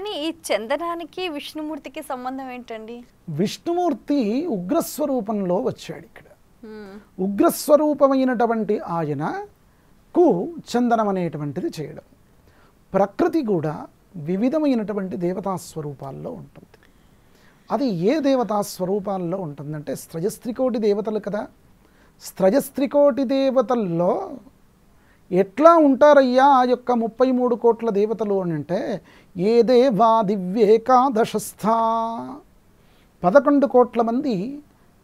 కానీ ఈ చందనానికి విష్ణుమూర్తికి సంబంధం ఏంటండి? విష్ణుమూర్తి ఉగ్రస్వరూపంలో వచ్చాడు ఇక్కడ. ఉగ్రస్వరూపమైనటువంటి ఆయనకు చందనం అనేటువంటిది చేయడం. ప్రకృతి కూడా వివిధమైనటువంటి దేవతా స్వరూపాల్లో ఉంటుంది. అది ఏ దేవతా స్వరూపాల్లో ఉంటుందంటే స్త్రజస్త్రికోటి దేవతలు కదా. స్త్రజస్త్రికోటి దేవతల్లో ఎట్లా ఉంటారయ్యా ఆ యొక్క 33 కోట్ల దేవతలు అని అంటే, ఏ దేవా దివ్యేకాదశస్థా 11 కోట్ల మంది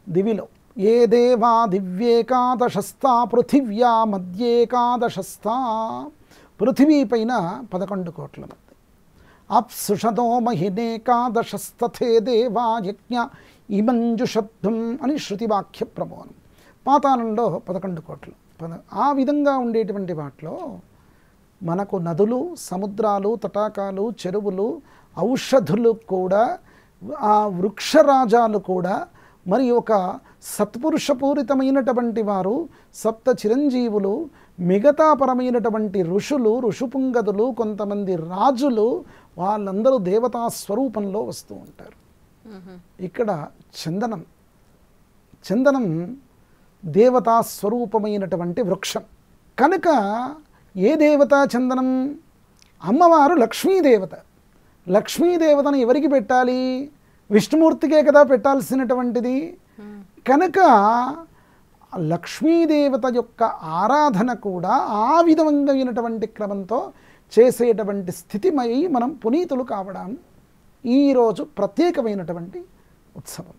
దివిలో, ఏ దేవా దివ్యేకాదశస్థా పృథివ్యా మధ్యేకాదశస్థా, పృథివీ పైన 11 కోట్ల మంది. అప్సుషదో మహినేకాదశస్తథే దేవా యజ్ఞ ఇమంజుషత్వం అని శృతివాక్య ప్రమాణం. పాతాళంలో 11 కోట్లు. ఆ విధంగా ఉండేటువంటి వాటిలో మనకు నదులు, సముద్రాలు, తటాకాలు, చెరువులు, ఔషధులు కూడా, ఆ వృక్షరాజాలు కూడా, మరి ఒక సత్పురుషపూరితమైనటువంటి వారు, సప్త చిరంజీవులు, మిగతా పరమైనటువంటి ఋషులు, ఋషుపుంగదులు, కొంతమంది రాజులు, వాళ్ళందరూ దేవతా స్వరూపంలో వస్తూ ఉంటారు. ఇక్కడ చందనం, చందనం దేవతా స్వరూపమైనటువంటి వృక్షం కనుక ఏ దేవత చందనం? అమ్మవారు లక్ష్మీదేవత. లక్ష్మీదేవతను ఎవరికి పెట్టాలి? విష్ణుమూర్తికే కదా పెట్టాల్సినటువంటిది. కనుక లక్ష్మీదేవత యొక్క ఆరాధన కూడా ఆ విధమైనటువంటి క్రమంతో చేసేటువంటి స్థితిమై మనం పునీతులు కావడం ఈరోజు ప్రత్యేకమైనటువంటి ఉత్సవం.